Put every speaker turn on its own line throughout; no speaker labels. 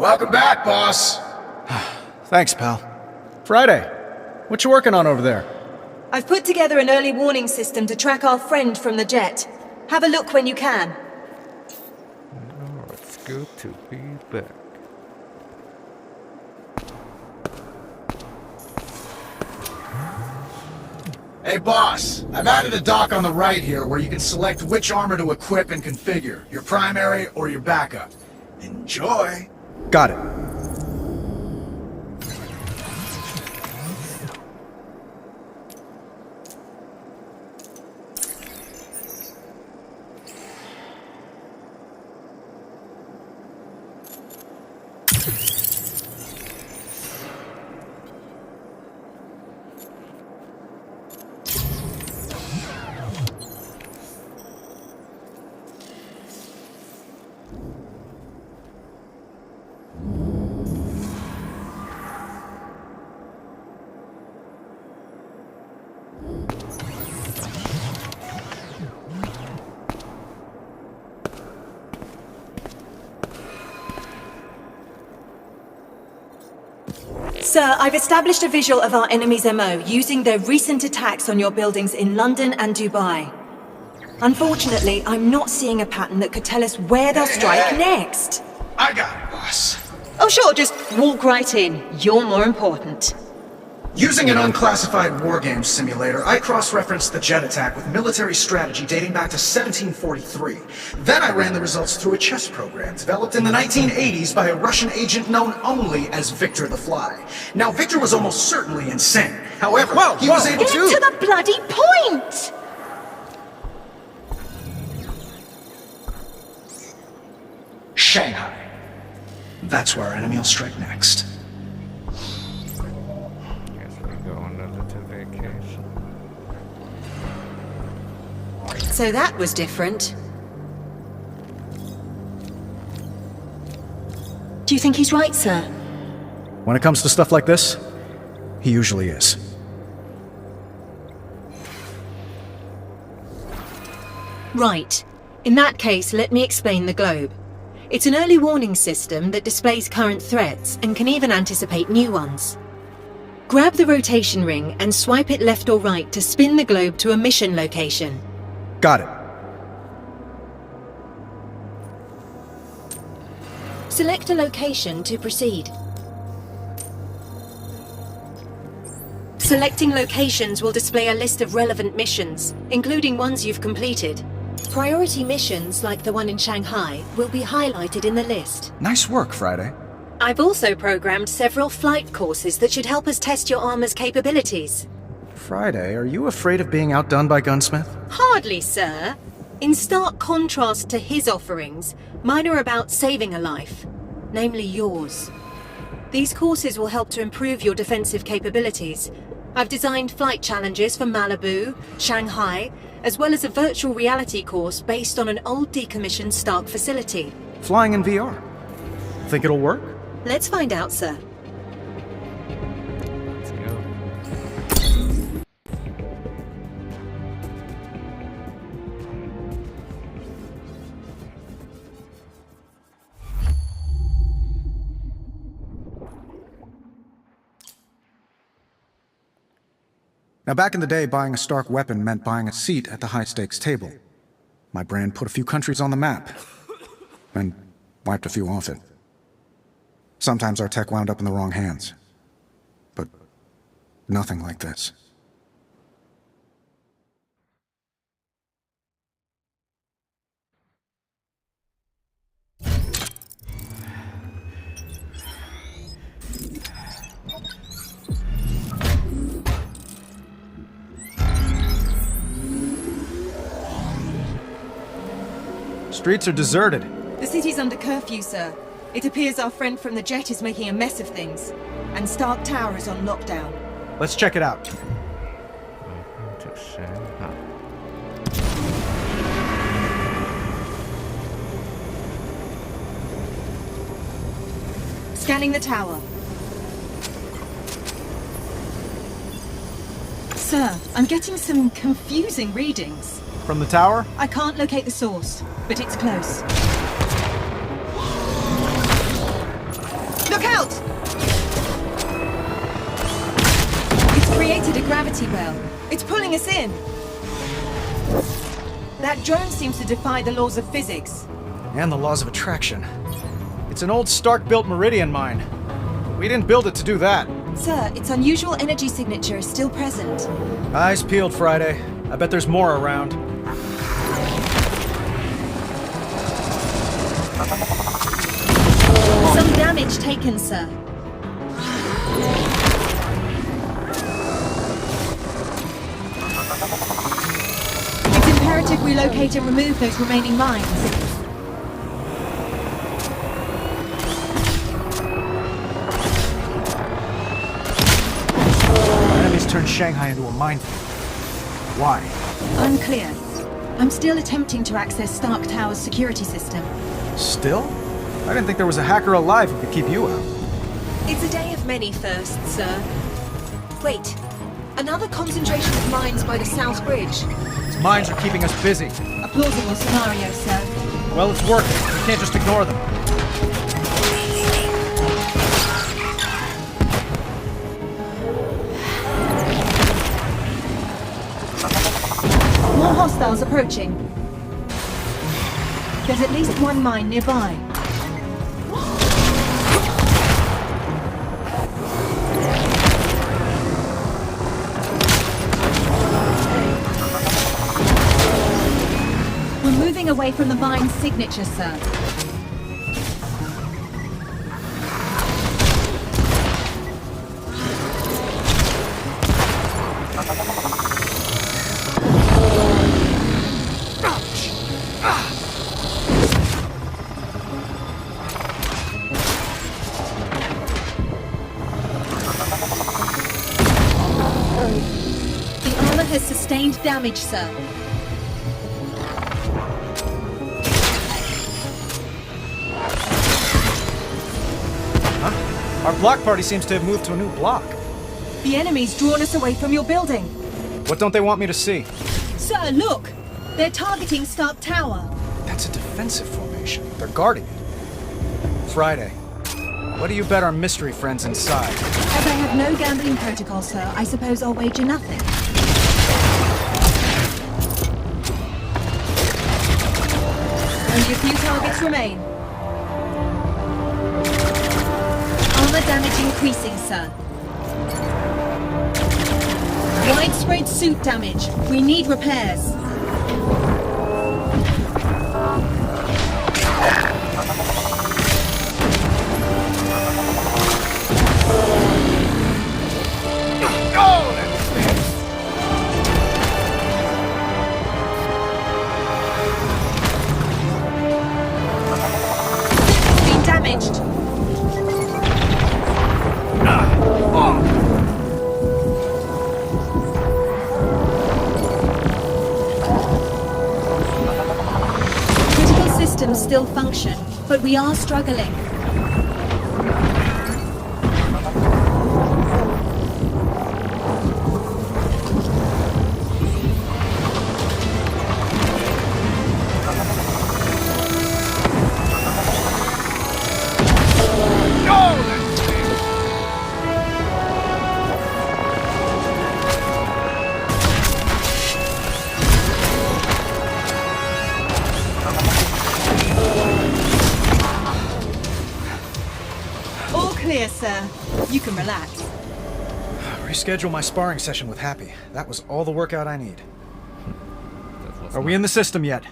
Welcome back, boss.
Thanks, pal. Friday, what you working on over there?
I've put together an early warning system to track our friend from the jet. Have a look when you can.
Oh, it's good to be back.
Hey, boss. I've added a dock on the right here where you can select which armor to equip and configure, your primary or your backup. Enjoy.
Got it.
Sir, I've established a visual of our enemy's MO using their recent attacks on your buildings in London and Dubai. Unfortunately, I'm not seeing a pattern that could tell us where they'll strike next.
I got it, boss.
Oh sure, just walk right in. You're more important.
Using an unclassified wargames simulator, I cross-referenced the jet attack with military strategy dating back to 1743. Then I ran the results through a chess program developed in the 1980s by a Russian agent known only as Victor the Fly. Now, Victor was almost certainly insane. However, he was able
Get
to...
to the bloody point!
Shanghai. That's where our enemy will strike next.
So that was different. Do you think he's right, sir?
When it comes to stuff like this, he usually is.
Right. In that case, let me explain the globe. It's an early warning system that displays current threats and can even anticipate new ones. Grab the rotation ring and swipe it left or right to spin the globe to a mission location.
Got it.
Select a location to proceed. Selecting locations will display a list of relevant missions, including ones you've completed. Priority missions, like the one in Shanghai, will be highlighted in the list.
Nice work, Friday.
I've also programmed several flight courses that should help us test your armor's capabilities.
Friday, are you afraid of being outdone by Gunsmith?
Hardly, sir. In stark contrast to his offerings, mine are about saving a life, namely yours. These courses will help to improve your defensive capabilities. I've designed flight challenges for Malibu, Shanghai, as well as a virtual reality course based on an old decommissioned Stark facility.
Flying in VR. Think it'll work?
Let's find out, sir.
Now, back in the day, buying a Stark weapon meant buying a seat at the high-stakes table. My brand put a few countries on the map, and wiped a few off it. Sometimes our tech wound up in the wrong hands. But nothing like this. Streets are deserted.
The city's under curfew, sir. It appears our friend from the jet is making a mess of things. And Stark Tower is on lockdown.
Let's check it out.
Welcome to Shanghai.
Scanning the tower. Sir, I'm getting some confusing readings.
From the tower?
I can't locate the source, but it's close. Look out! It's created a gravity well. It's pulling us in. That drone seems to defy the laws of physics.
And the laws of attraction. It's an old Stark-built Meridian mine. We didn't build it to do that.
Sir, its unusual energy signature is still present.
Eyes peeled, Friday. I bet there's more around.
Some damage taken, sir. It's imperative we locate and remove those remaining mines.
Enemies turned Shanghai into a minefield. Why?
Unclear. I'm still attempting to access Stark Tower's security system.
Still? I didn't think there was a hacker alive who could keep you out.
It's a day of many firsts, sir. Wait. Another concentration of mines by the South Bridge.
These mines are keeping us busy.
A plausible scenario, sir.
Well, it's working. We can't just ignore them.
More hostiles approaching. There's at least one mine nearby. We're moving away from the mine's signature, sir. The armor has sustained damage, sir.
Our block party seems to have moved to a new block.
The enemy's drawn us away from your building.
What don't they want me to see?
Sir, look! They're targeting Stark Tower.
That's a defensive formation. They're guarding it. Friday. What do you bet our mystery friends inside?
As I have no gambling protocol, sir, I suppose I'll wager nothing. Only a few targets remain. Armor damage increasing, sir. Widespread suit damage. We need repairs. Been damaged. Critical systems still function, but we are struggling. All clear, sir. You can relax.
Reschedule my sparring session with Happy. That was all the workout I need.
That was
Are we in the system yet?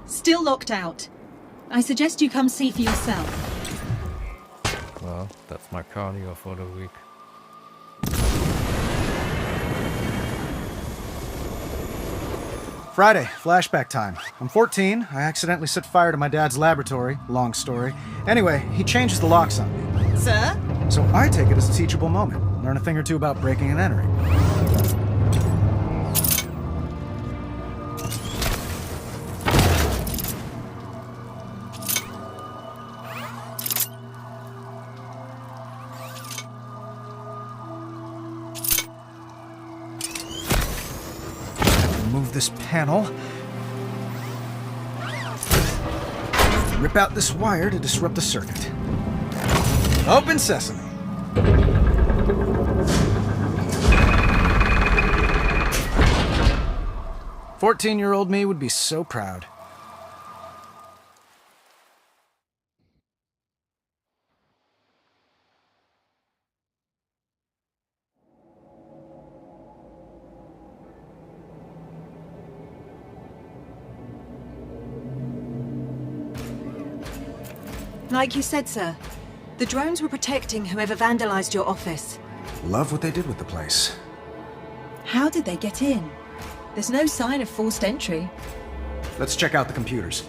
Still locked out. I suggest you come see for yourself.
Well, that's my cardio for the week.
Friday, flashback time. I'm 14. I accidentally set fire to my dad's laboratory. Long story. Anyway, he changes the locks on me.
Sir?
So I take it as a teachable moment. Learn a thing or two about breaking and entering. Remove this panel. Rip out this wire to disrupt the circuit. Open sesame. "14-year-old me would be so proud."
Like you said, sir, the drones were protecting whoever vandalized your office.
Love what they did with the place.
How did they get in? There's no sign of forced entry.
Let's check out the computers.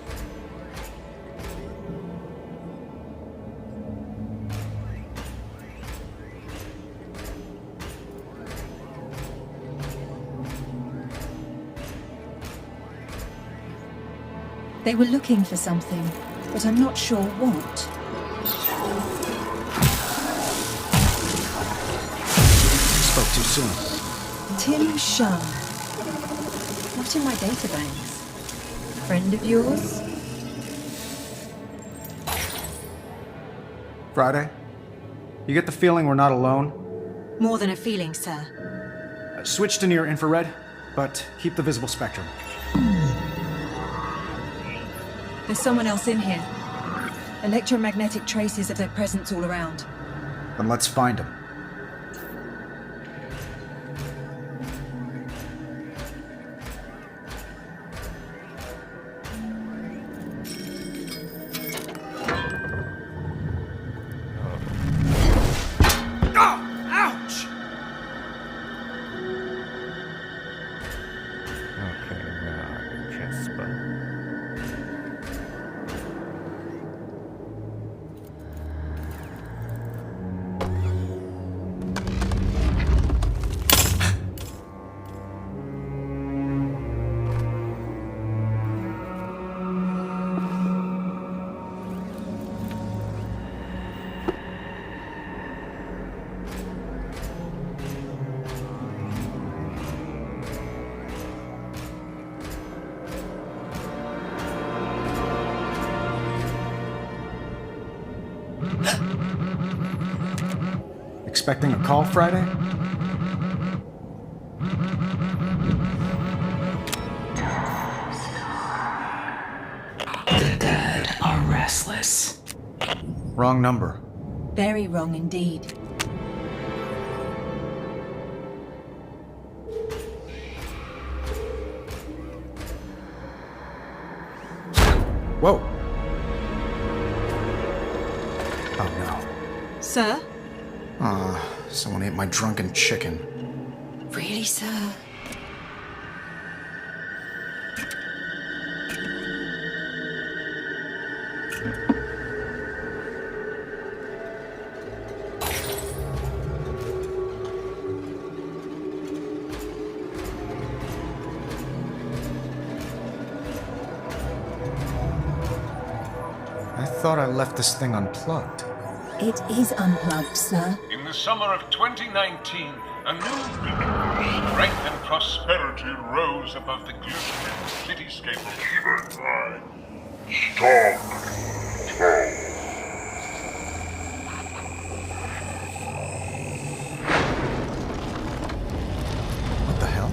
They were looking for something, but I'm not sure what.
Spoke too soon.
Tim Shum. Not in my databanks. Friend of yours?
Friday? You get the feeling we're not alone?
More than a feeling, sir.
Switch to near infrared, but keep the visible spectrum.
There's someone else in here. Electromagnetic traces of their presence all around.
Then let's find them.
Okay, now Casper.
Expecting a call Friday?
The dead are restless.
Wrong number.
Very wrong indeed.
Whoa. Oh no.
Sir?
Someone ate my drunken chicken.
Really, sir?
I thought I left this thing unplugged.
It is unplugged, sir.
In the summer of 2019, a new beacon of strength and prosperity rose above the glistening cityscape of
What the hell?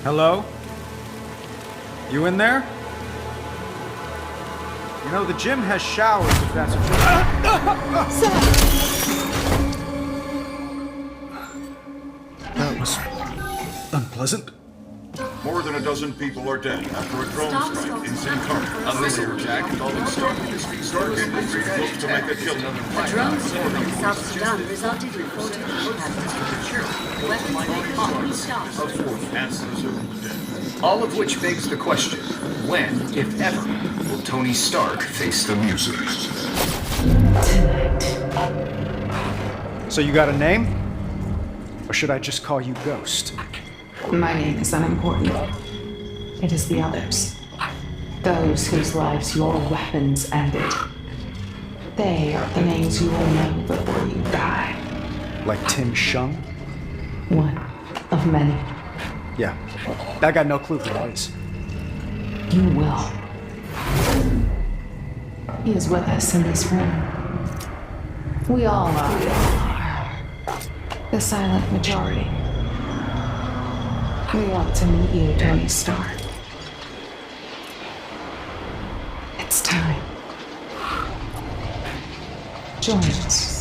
Hello? You in there? You know, the gym has showers if that's what you're... That was unpleasant.
More than a dozen people are dead after a drone strike in Sintar.
Unlimited Jack involving Stark Industries.
Stark Industries looks to make a killing.
The drone storm in South Sudan resulted in 40 weapons can't be stopped.
All of which begs the question, when, if ever, will Tony Stark face the music?
So you got a name? Or should I just call you Ghost?
My name is unimportant. It is the others. Those whose lives your weapons ended. They are the names you will know before you die.
Like Tim Shung?
One of many.
Yeah. I got no clue who that is.
You will. He is with us in this room. We all are. The silent majority. We want to meet you, Tony Stark. It's time. Join us.